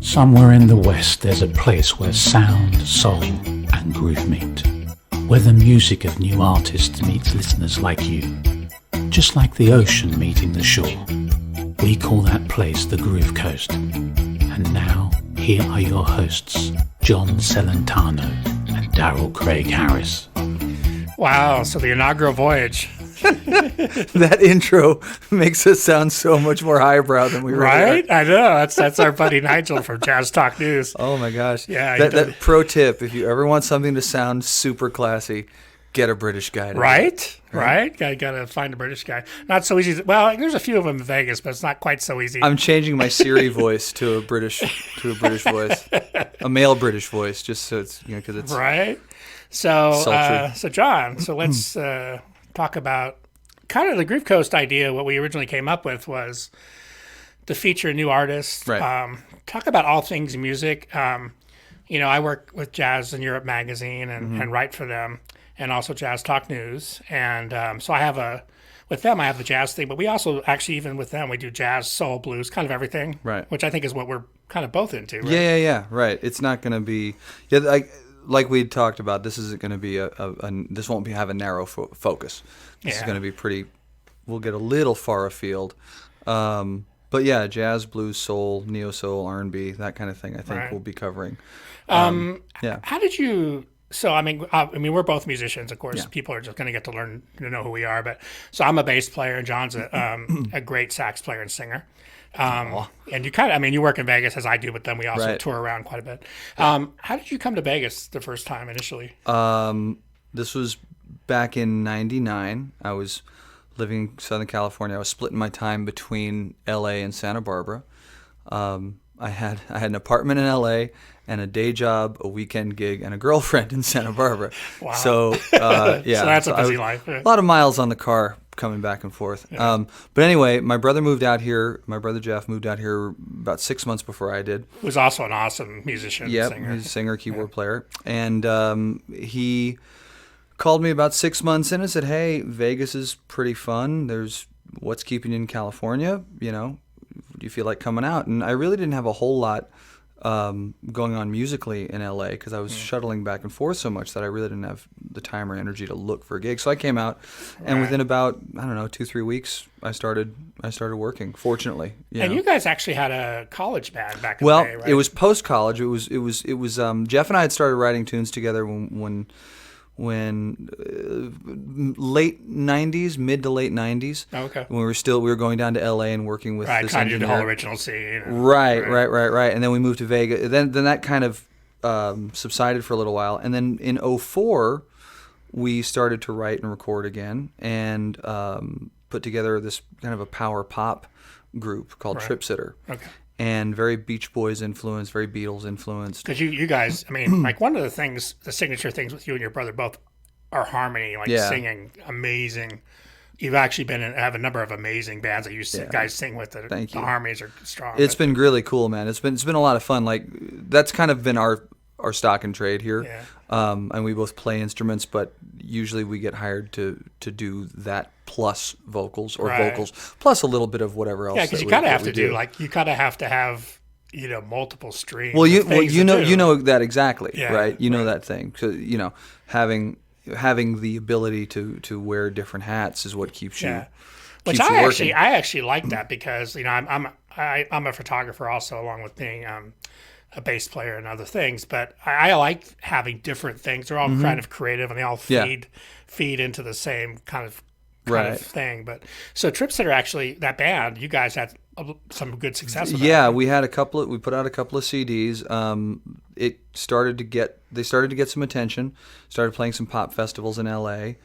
Somewhere in the West there's a place where sound, soul and groove meet, where the music of new artists meets listeners like you, just like the ocean meeting the shore. We call that place the Groove Coast. And now, here are your hosts, John Celentano and Darrell Craig Harris. Wow, so the inaugural voyage. That intro makes us sound so much more highbrow than we really Right? are. I know. That's our buddy Nigel from Jazz Talk News. Oh my gosh. Yeah. That pro tip, if you ever want something to sound super classy, get a British guy. Right? Gotta find a British guy. Not so easy. Well, there's a few of them in Vegas, but it's not quite so easy. I'm changing my Siri voice to a British voice, a male British voice, just so it's because it's right. So, sultry. John, let's talk about kind of the Groove Coast idea. What we originally came up with was to feature new artists. Right. Talk about all things music. I work with Jazz in Europe magazine and write for them, and also Jazz Talk News. And so I have with them, I have the jazz thing, but we also actually, even with them, we do jazz, soul, blues, kind of everything. Right. Which I think is what we're kind of both into. Right? Yeah. Right. It's not going to be like we talked about. This isn't going to be this won't have a narrow focus. This is going to be pretty. We'll get a little far afield. But yeah, jazz, blues, soul, neo soul, R&B, that kind of thing. I think we'll be covering. Yeah. How did you? So I mean, we're both musicians, of course. Yeah. People are just going to get to learn to know who we are. But so I'm a bass player, and John's a great sax player and singer. And you you work in Vegas as I do, but then we also tour around quite a bit. How did you come to Vegas the first time initially? This was back in '99. I was living in Southern California. I was splitting my time between LA and Santa Barbara. I had an apartment in LA and a day job, a weekend gig, and a girlfriend in Santa Barbara. Wow. So so that's a busy life. A lot of miles on the car coming back and forth. Yeah. But anyway, my brother moved out here. My brother Jeff moved out here about 6 months before I did. Who's also an awesome musician. Yeah, singer. He's a singer, keyboard player. And he called me about 6 months in and said, "Hey, Vegas is pretty fun. What's keeping you in California? Do you feel like coming out?" And I really didn't have a whole lot going on musically in LA because I was shuttling back and forth so much that I really didn't have the time or energy to look for a gig. So I came out, and within about 2-3 weeks, I started working. Fortunately, and you guys actually had a college band back in the day, right? It was post college. It was Jeff and I had started writing tunes together when late 90s, mid to late 90s. Oh, okay. When we were going down to LA and working with this kind of engineer. the whole original scene. Right. And then we moved to Vegas. Then that kind of subsided for a little while. And then in 2004, we started to write and record again and put together this kind of a power pop group called Trip Sitter. Okay. And very Beach Boys influenced, very Beatles influenced. Because you guys, one of the signature things with you and your brother both are harmony, singing amazing. You've actually have a number of amazing bands that you guys sing with. Thank you. The harmonies are strong. It's been really cool, man. It's been a lot of fun. That's kind of been our stock and trade here. Yeah. And we both play instruments, but usually we get hired to do that plus vocals vocals plus a little bit of whatever else. Yeah, because you kind of have to do you kind of have to have multiple streams. Well, you know that exactly, right? You know that thing. So having the ability to wear different hats is what keeps you. Which I actually like that because I'm a photographer also, along with being a bass player and other things, but I like having different things. They're all kind of creative and they all feed into the same kind of thing. But so Trip Sitter, actually, that band, you guys had some good success with that. Yeah, we put out a couple of CDs. They started to get some attention, started playing some pop festivals in LA.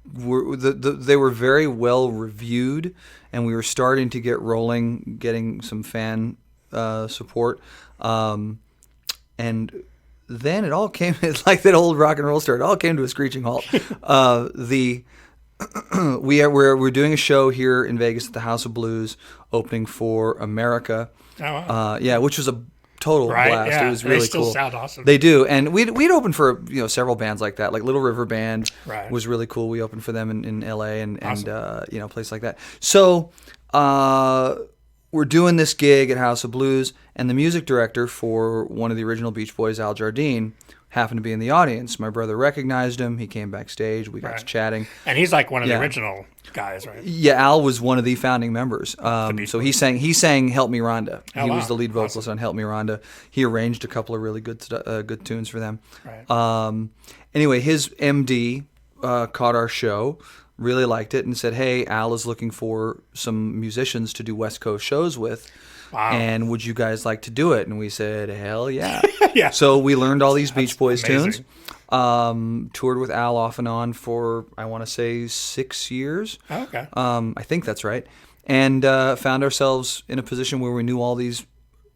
They were very well reviewed, and we were starting to get rolling, getting some fan support, and then it all came. It's like that old rock and roll story. It all came to a screeching halt. We're doing a show here in Vegas at the House of Blues, opening for America. Oh, wow. Which was a total blast. Yeah. It was really cool. They still sound awesome. They do, and we'd opened for several bands like that, like Little River Band was really cool. We opened for them in LA and awesome. A place like that. So we're doing this gig at House of Blues, and the music director for one of the original Beach Boys, Al Jardine, happened to be in the audience. My brother recognized him. He came backstage. We got to chatting. And he's like one of the original guys, right? Yeah, Al was one of the founding members. So he sang "Help Me Rhonda." He was the lead vocalist on "Help Me Rhonda." He arranged a couple of really good tunes for them. Right. Anyway, his MD caught our show, really liked it, and said, "Hey, Al is looking for some musicians to do West Coast shows with. Wow. And would you guys like to do it?" And we said, "Hell yeah." Yeah. So we learned all these Beach Boys amazing. tunes. Toured with Al off and on for, I want to say, 6 years. Oh, okay. I think that's right. And found ourselves in a position where we knew all these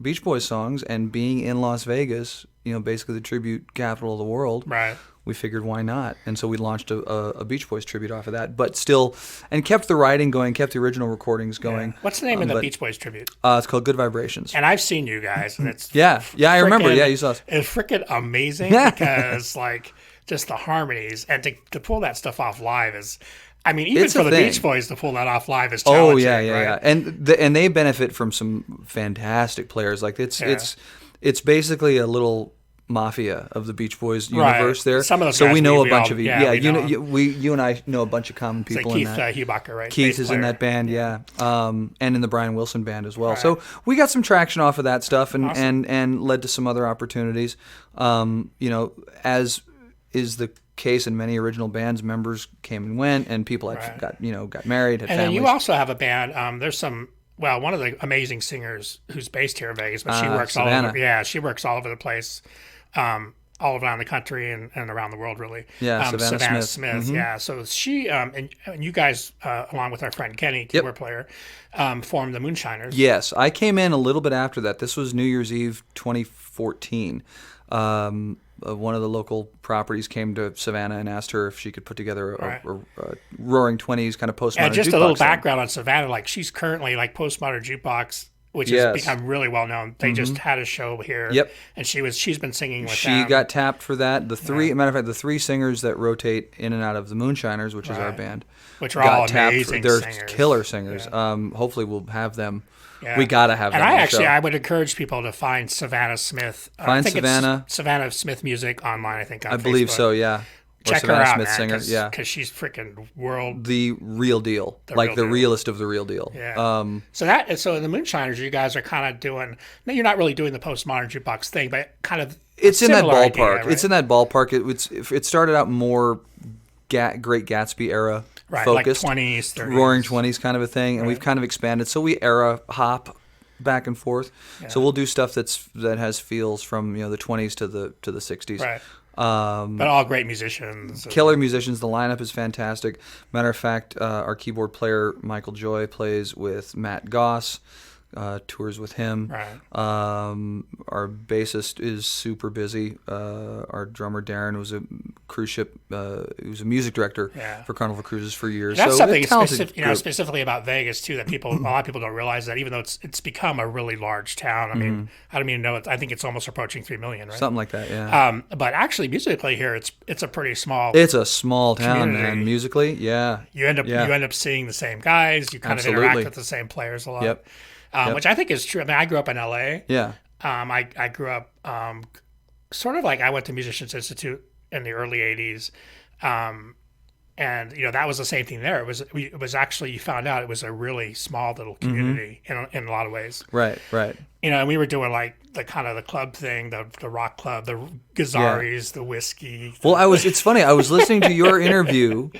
Beach Boys songs. And being in Las Vegas, basically the tribute capital of the world. Right. We figured, why not? And so we launched a Beach Boys tribute off of that, but still, and kept the writing going, kept the original recordings going. Yeah. What's the name of the Beach Boys tribute? It's called Good Vibrations. And I've seen you guys, and it's Yeah, I remember. Yeah, you saw us. It's freaking amazing because just the harmonies, and to pull that stuff off live is, I mean, even for the Beach Boys to pull that off live is challenging. Oh yeah, right? and they benefit from some fantastic players. Like it's basically a little mafia of the Beach Boys universe there. Some of those so guys we know a bunch of you. Yeah, you and I know a bunch of common people Keith in that. Hubacher, right? Keith Bass is player. in that band, yeah. And in the Brian Wilson band as well. Right. So we got some traction off of that stuff, and and led to some other opportunities. As is the case in many original bands, members came and went, and people got married, had and families. then you also have a band. There's one of the amazing singers who's based here in Vegas, but she works Savannah. all over. Yeah, she works all over the place, all around the country and around the world, really. Yeah, Savannah Smith. Mm-hmm. Yeah, so she and you guys, along with our friend Kenny, keyboard player, formed the Moonshiners. Yes, I came in a little bit after that. This was New Year's Eve 2014. One of the local properties came to Savannah and asked her if she could put together a Roaring Twenties kind of postmodern jukebox. And just a little background on Savannah, she's currently postmodern jukebox, which has become really well known. They just had a show here, and she's been singing with them. She got tapped for that. Matter of fact, the three singers that rotate in and out of the Moonshiners, which is our band, which are all amazing they're singers. Killer singers. Hopefully, we'll have them. Yeah. We gotta have them. And I would encourage people to find Savannah Smith. Find Savannah. It's Savannah Smith Music online, I think. On I believe Facebook. so. Yeah. Check Savannah her out, Smith man, singer. because she's freaking world. The real deal, the realest of the real deal. Yeah. So in the Moonshiners, you guys are kind of doing. No, you're not really doing the postmodern jukebox thing, but kind of. It's in that ballpark. Idea, right? It's in that ballpark. It started out more Great Gatsby era focused, like 20s, 30s. Roaring 20s kind of a thing, and we've kind of expanded. So we era hop back and forth. Yeah. So we'll do stuff that has feels from the 20s to the 60s. Right. But all great musicians. Killer musicians. The lineup is fantastic. Matter of fact, our keyboard player Michael Joy plays with Matt Goss. Tours with him. Right. Our bassist is super busy. Our drummer Darren was a cruise ship. He was a music director for Carnival Cruises for years. That's so something specifically about Vegas too that a lot of people don't realize, that even though it's become a really large town. I mean, I don't even know. I think it's almost approaching 3 million, right? Something like that. Yeah. But actually, musically here, it's a pretty small. It's a small town, community. man. Musically, yeah. You end up seeing the same guys. You kind of interact with the same players a lot. Yep. Which I think is true. I mean, I grew up in LA. Yeah. I grew up sort of I went to Musicians Institute in the early 80s. And that was the same thing there. It was actually, you found out it was a really small little community in a lot of ways. Right. And we were doing the kind of the club thing, the rock club, the Gazaris, the whiskey. Well, it's funny. I was listening to your interview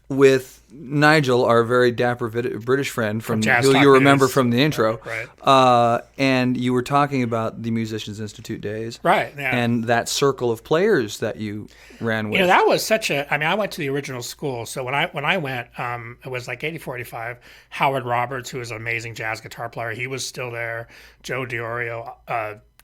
with Nigel, our very dapper British friend from who you remember from the intro, right? And you were talking about the Musicians Institute days, right? Yeah. And that circle of players that you ran with. That was such a. I mean, I went to the original school, so when I went, it was like 84, 85. Howard Roberts, who was an amazing jazz guitar player, he was still there. Joe DiOrio,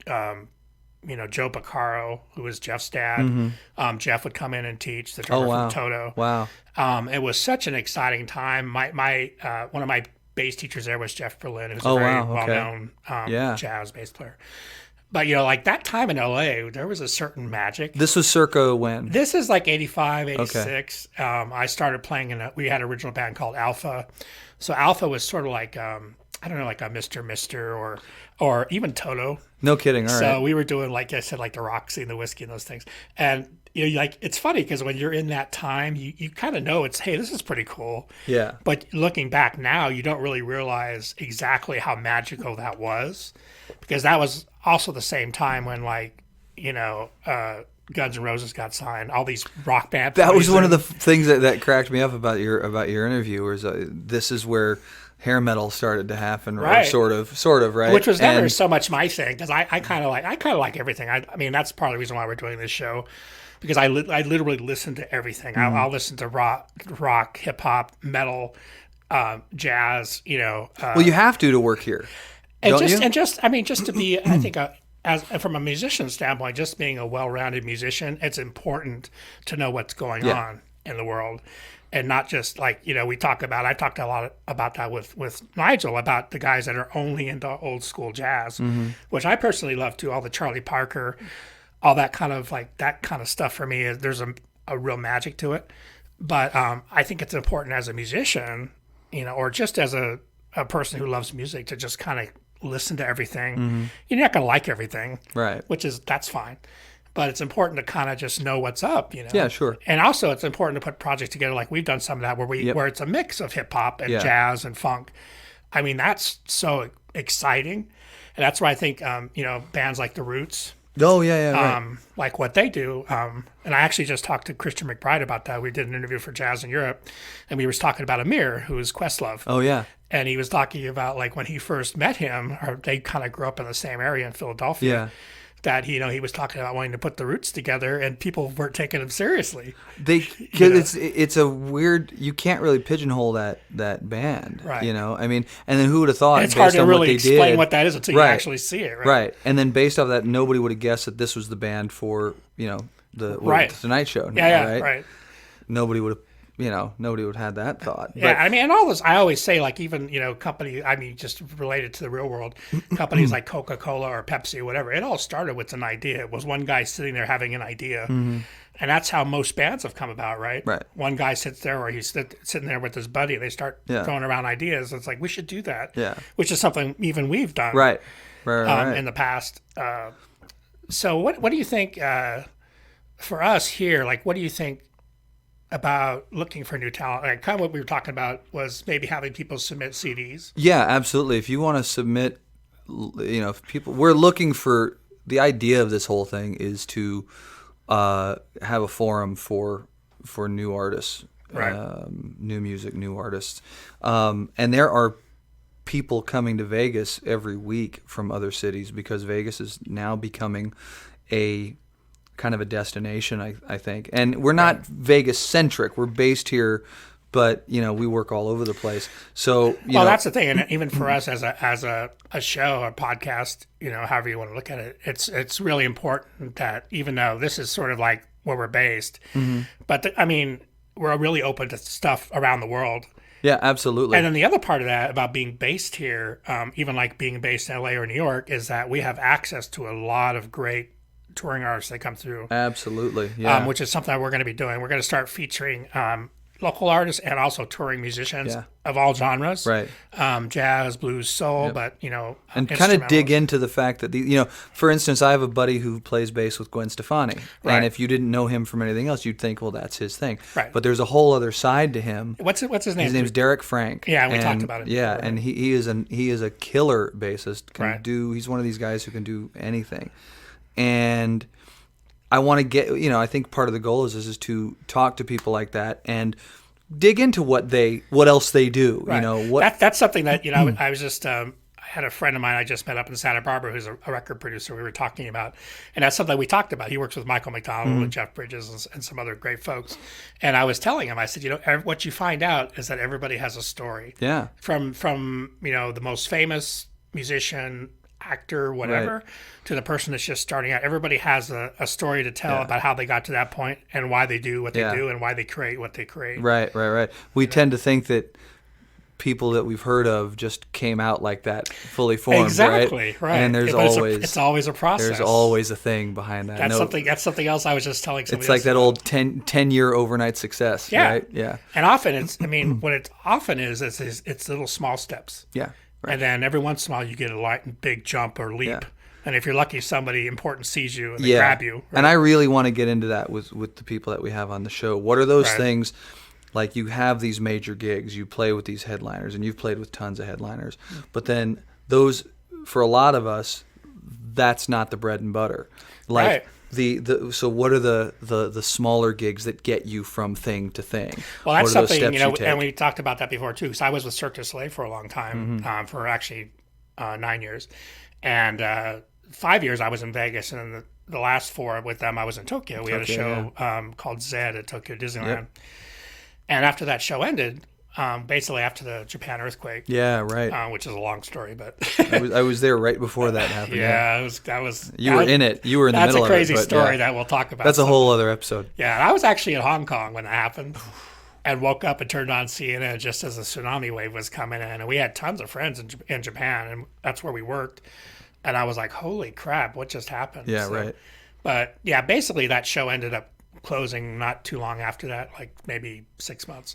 Joe Beccaro, who was Jeff's dad. Jeff would come in and teach, the drummer from Toto. Wow. It was such an exciting time. My one of my bass teachers there was Jeff Berlin, who's a very well-known jazz bass player. But that time in LA, there was a certain magic. This was circa when? This is like 85, 86. Okay. I started playing we had an original band called Alpha. So Alpha was sort of like I don't know, like a Mr. Mister or even Toto. No kidding. All right. So we were doing, like I said, like the Roxy and the whiskey and those things. And like it's funny because when you're in that time, you kind of know hey, this is pretty cool. Yeah. But looking back now, you don't really realize exactly how magical that was, because that was also the same time when Guns N' Roses got signed. All these rock bands. That was one of the things that cracked me up about your interview. Was this is where hair metal started to happen, right? Or sort of, right? Which was never so much my thing, because I kind of like everything. I mean, that's part of the reason why we're doing this show, because I literally listen to everything. I'll listen to rock, hip hop, metal, jazz. Well, you have to work here, don't you? Just to be, I think. As from a musician standpoint, just being a well-rounded musician, it's important to know what's going on in the world, and not just I talked a lot about that with Nigel, about the guys that are only into old school jazz, which I personally love too. All the Charlie Parker, all that kind of stuff for me, there's a real magic to it. But I think it's important as a musician, or just as a person who loves music, to just kind of listen to everything. You're not going to like everything, right? That's fine, but it's important to kind of just know what's up, Yeah, sure. And also, it's important to put projects together, like we've done some of that, where it's a mix of hip hop and jazz and funk. I mean, that's so exciting, and that's why I think bands like The Roots. Oh yeah, right. Like what they do. And I actually just talked to Christian McBride about that. We did an interview for Jazz in Europe, and we was talking about Amir, who is Questlove. Oh yeah. And he was talking about when he first met him, or they kind of grew up in the same area in Philadelphia. Yeah. That he was talking about wanting to put the Roots together, and people weren't taking him seriously. It's a weird. You can't really pigeonhole that band, right? I mean, and then who would have thought? And it's hard to really explain what that is until you actually see it, right? Right, and then based off that, nobody would have guessed that this was the band for the Tonight Show. Now, right. Nobody would have. Nobody would have had that thought. Yeah, I mean, and all this, I always say, even, company, I mean, just related to the real world, companies like Coca-Cola or Pepsi or whatever, it all started with an idea. It was one guy sitting there having an idea. And that's how most bands have come about, right? Right. One guy sits there, or he's sitting there with his buddy, and they start throwing around ideas. It's like, we should do that. Yeah. Which is something even we've done. Right. In the past. So what do you think, for us here, what do you think about looking for new talent? Kind of what we were talking about was maybe having people submit CDs. Yeah, absolutely. If you want to submit, if people, we're looking for, the idea of this whole thing is to have a forum for new artists, right? New music, new artists, and there are people coming to Vegas every week from other cities, because Vegas is now becoming a kind of a destination, I think. And we're not Vegas centric. We're based here, but we work all over the place. So that's the thing. And even for us as a show, a podcast, however you want to look at it, it's really important that, even though this is sort of like where we're based, but we're really open to stuff around the world. Yeah, absolutely. And then the other part of that about being based here, even like being based in LA or New York, is that we have access to a lot of great touring artists that come through. Absolutely, yeah. Which is something that we're going to be doing. We're going to start featuring local artists and also touring musicians of all genres, right? Jazz, blues, soul, but and kind of dig into the fact that for instance, I have a buddy who plays bass with Gwen Stefani, and if you didn't know him from anything else, you'd think, well, that's his thing, right? But there's a whole other side to him. What's his name? His name's Derek Frank. Yeah, we talked about it. Yeah, before, and he is a killer bassist. Right. He's one of these guys who can do anything. And I want to get, I think part of the goal is to talk to people like that and dig into what else they do. Right. That's something that, I was just, I had a friend of mine I just met up in Santa Barbara who's a record producer we were talking about. And that's something we talked about. He works with Michael McDonald and Jeff Bridges and some other great folks. And I was telling him, I said, what you find out is that everybody has a story. Yeah. From the most famous musician, actor, whatever, to the person that's just starting out. Everybody has a story to tell about how they got to that point and why they do what they do and why they create what they create. Right. We tend to think that people that we've heard of just came out like that, fully formed, exactly, right? And it's always a process. There's always a thing behind that. That's something else I was just telling somebody. It's like that old 10-year overnight success, right? Yeah. And often it's, what it often is it's little small steps. Yeah. And then every once in a while you get a big jump or leap. Yeah. And if you're lucky, somebody important sees you and they grab you. Right? And I really want to get into that with the people that we have on the show. What are those things, like you have these major gigs, you play with these headliners, and you've played with tons of headliners. But then those, for a lot of us, that's not the bread and butter. Like so what are the smaller gigs that get you from thing to thing? Well, that's something, and we talked about that before too, because I was with Cirque du Soleil for a long time, for actually 9 years. And 5 years I was in Vegas, and then the last 4 with them I was in Tokyo. We had a show called Zed at Tokyo Disneyland. Yep. And after that show ended, basically after the Japan earthquake. Yeah, right. Which is a long story, but I was there right before that happened. That was. You were in it. You were in the middle of it. That's a crazy story that we'll talk about. That's a whole other episode. Yeah, I was actually in Hong Kong when it happened, and woke up and turned on CNN just as a tsunami wave was coming in, and we had tons of friends in Japan, and that's where we worked. And I was like, "Holy crap! What just happened?" Yeah, right. But yeah, basically that show ended up closing not too long after that, like maybe 6 months.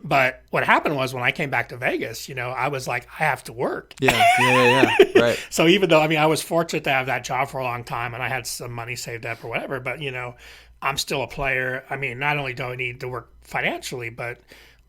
But what happened was when I came back to Vegas, I was like, I have to work. Yeah. Right. So even though, I was fortunate to have that job for a long time and I had some money saved up or whatever, but, I'm still a player. Not only do I need to work financially, but,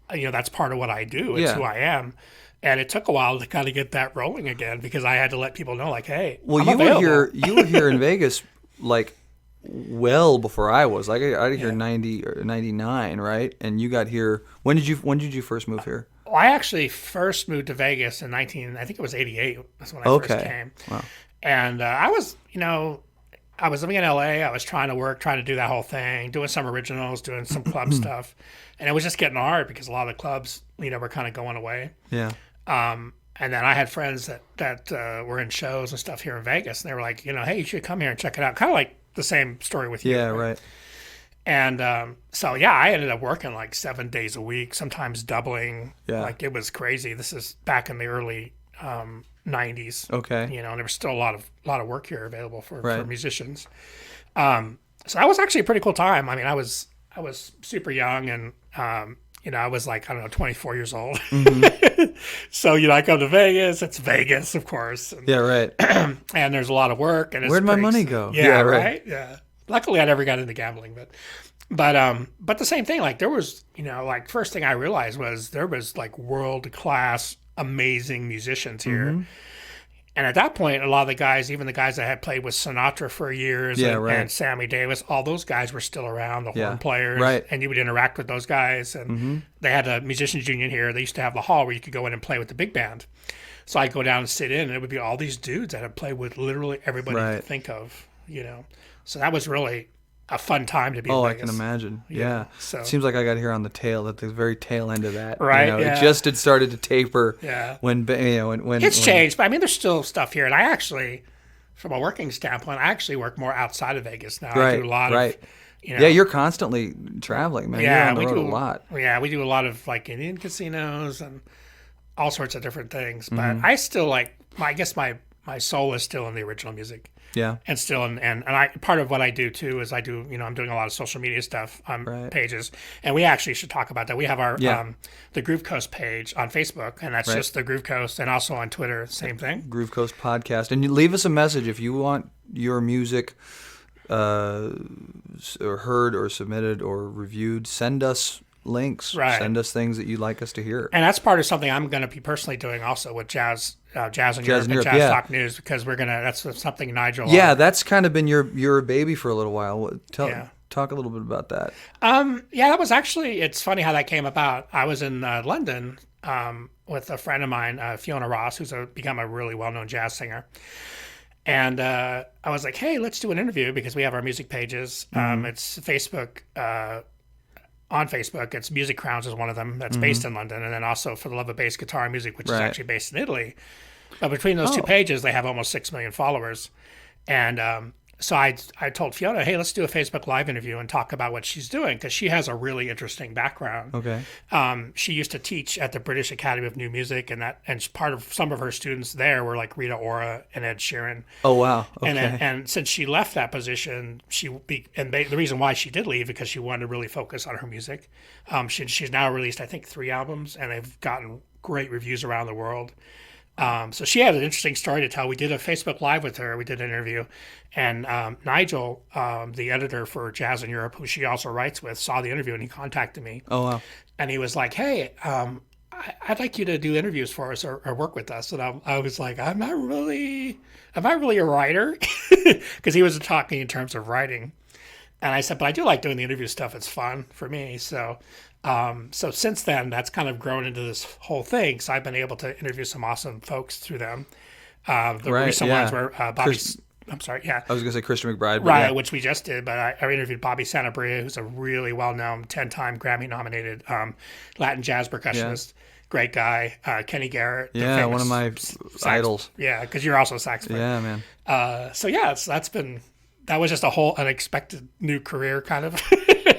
that's part of what I do. It's who I am. And it took a while to kind of get that rolling again because I had to let people know, like, hey, well, I'm available. You were here in Vegas, like, well before I was. Like, I got here in 90 or 99, right? And you got here. When did you first move here? Well, I actually first moved to Vegas in I think it was 88. That's when I first came. Wow. And I was living in LA. I was trying to do that whole thing, doing some originals, doing some club stuff. And it was just getting hard because a lot of the clubs, were kind of going away. Yeah. And then I had friends that were in shows and stuff here in Vegas. And they were like, hey, you should come here and check it out. Kind of like the same story with you. Yeah, right. And I ended up working like 7 days a week, sometimes doubling. Yeah. Like it was crazy. This is back in the early 90s. Okay. And there was still a lot of work here available for musicians. So that was actually a pretty cool time. I was super young and I was like, 24 years old. Mm-hmm. So, I come to Vegas. It's Vegas, of course. And, yeah, right. And there's a lot of work. And where'd my money go? Yeah, right. Yeah. Luckily, I never got into gambling, but the same thing. Like there was, first thing I realized was there was like world class, amazing musicians here. Mm-hmm. And at that point, a lot of the guys, even the guys that had played with Sinatra for years and Sammy Davis, all those guys were still around, the horn players. Right. And you would interact with those guys. And they had a musicians union here. They used to have the hall where you could go in and play with the big band. So I'd go down and sit in, and it would be all these dudes that had played with literally everybody you could think of, So that was really a fun time to be in Vegas. I can imagine. Yeah. So it seems like I got here on the very tail end of that. Right. It just had started to taper. Yeah. When it's changed, but there's still stuff here, and I actually, from a working standpoint, work more outside of Vegas now. Right. I do a lot of. Yeah, you're constantly traveling, man. Yeah, you're on the road a lot. Yeah, we do a lot of like Indian casinos and all sorts of different things. But I still I guess my soul is still in the original music. Yeah. And still, and I part of what I do too is I'm doing a lot of social media stuff on pages, and we actually should talk about that. We have our the Groove Coast page on Facebook, and that's just the Groove Coast, and also on Twitter, same thing. Groove Coast Podcast, and you leave us a message if you want your music or heard or submitted or reviewed. Send us links. Right. Send us things that you'd like us to hear. And that's part of something I'm going to be personally doing also with Jazz in Europe and JazzTalk.News because that's something Nigel. Yeah, that's kind of been your baby for a little while. Talk a little bit about that. That was actually, it's funny how that came about. I was in London with a friend of mine, Fiona Ross, who's become a really well-known jazz singer. And I was like, hey, let's do an interview because we have our music pages. It's Facebook. On Facebook, it's Music Crowns is one of them that's based in London, and then also For the Love of Bass Guitar Music, which is actually based in Italy. But between those two pages, they have almost 6 million followers. And so I told Fiona, hey, let's do a Facebook Live interview and talk about what she's doing because she has a really interesting background. Okay. She used to teach at the British Academy of New Music, and part of some of her students there were like Rita Ora and Ed Sheeran. Oh wow. Okay. And since she left that position, the reason why she did leave because she wanted to really focus on her music. She's now released I think 3 albums, and they've gotten great reviews around the world. So she had an interesting story to tell. We did a Facebook Live with her. We did an interview. And Nigel, the editor for Jazz in Europe, who she also writes with, saw the interview and he contacted me. Oh, wow. And he was like, hey, I'd like you to do interviews for us or work with us. And I was like, am I really a writer? Because he was talking in terms of writing. And I said, but I do like doing the interview stuff. It's fun for me. So since then, that's kind of grown into this whole thing. So I've been able to interview some awesome folks through them. The recent ones were Bobby. I'm sorry. Yeah, I was going to say Christian McBride, right? Yeah. Which we just did, but I interviewed Bobby Santabria, who's a really well-known 10-time Grammy-nominated Latin jazz percussionist. Yeah. Great guy. Kenny Garrett. Yeah, one of my idols. Yeah, because you're also a sax player. Yeah, man. So yeah, that was just a whole unexpected new career kind of.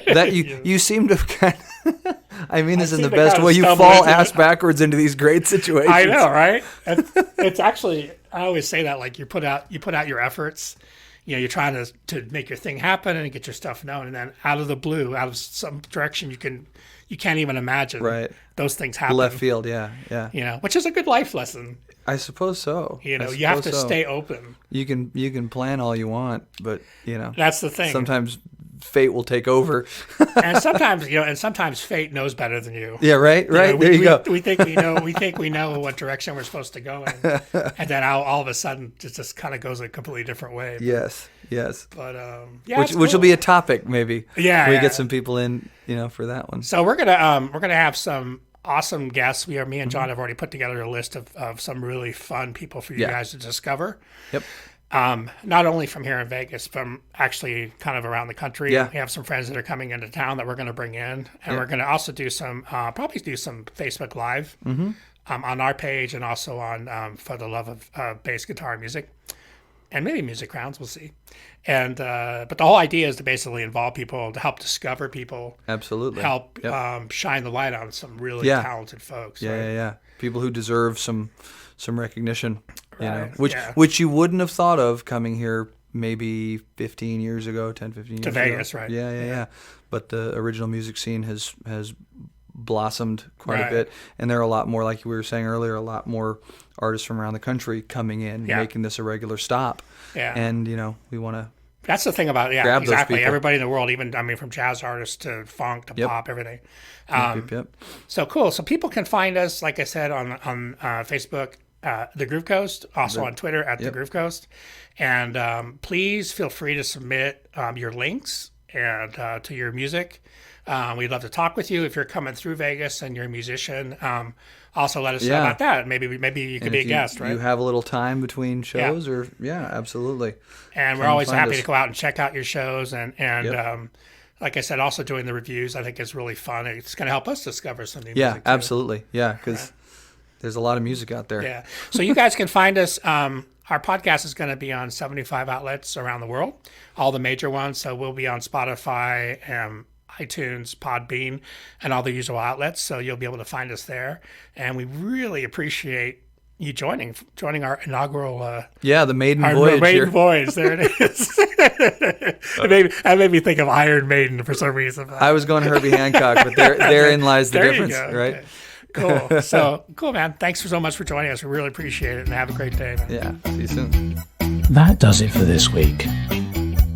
That you seem to kind of, I mean this in the best way. You fall ass backwards into these great situations. I know, right? It's actually, I always say that, like you put out your efforts, you're trying to make your thing happen and get your stuff known, and then out of the blue, out of some direction you can't even imagine. Right. Those things happen. Left field, yeah. Which is a good life lesson. I suppose so. You have to stay open. You can plan all you want, but that's the thing. Sometimes fate will take over. And sometimes fate knows better than you. Yeah, right. There you go. We think we know what direction we're supposed to go in, and then all of a sudden it just kind of goes a completely different way. Yes. But which will be a topic maybe. Yeah, we get some people in, for that one. So we're gonna have some awesome guests. Me and John have already put together a list of some really fun people for you guys to discover. Yep. Not only from here in Vegas, from actually kind of around the country. Yeah. We have some friends that are coming into town that we're going to bring in, and we're going to also do some Facebook Live on our page, and also on For the Love of Bass Guitar Music, and maybe Music Rounds. We'll see. And but the whole idea is to basically involve people, to help discover people. Absolutely. Help shine the light on some really talented folks. Yeah. People who deserve some recognition. Right. Which you wouldn't have thought of coming here maybe 10, 15 years ago. To Vegas, right? Yeah. But the original music scene has blossomed quite a bit, and there are a lot more, like we were saying earlier, a lot more artists from around the country coming in, making this a regular stop. Yeah. And we want to. That's the thing about grab exactly. Those people. Everybody in the world, even from jazz artists to funk to pop, everything. Yep. So cool. So people can find us, like I said, on Facebook. The Groove Coast, also on Twitter at The Groove Coast. And please feel free to submit your links and to your music. We'd love to talk with you if you're coming through Vegas and you're a musician. Also, let us know about that. Maybe you could be a guest, right? You have a little time between shows, or absolutely. And we're always happy to go out and check out your shows. And like I said, also doing the reviews, I think is really fun. It's going to help us discover some new music. Yeah, absolutely. Yeah, because there's a lot of music out there. Yeah. So you guys can find us. Our podcast is going to be on 75 outlets around the world, all the major ones. So we'll be on Spotify, iTunes, Podbean, and all the usual outlets. So you'll be able to find us there. And we really appreciate you joining our inaugural. The maiden voyage. Maiden voyage. There it is. That made me think of Iron Maiden for some reason. I was going Herbie Hancock, but therein lies the difference, right? Okay. Cool. So cool, man. Thanks so much for joining us. We really appreciate it, and have a great day, man. Yeah. See you soon. That does it for this week.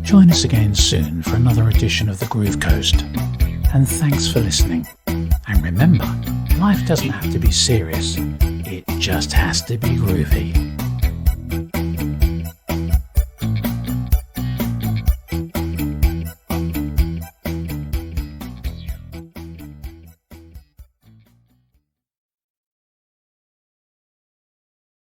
Join us again soon for another edition of The Groove Coast. And thanks for listening. And remember, life doesn't have to be serious. It just has to be groovy.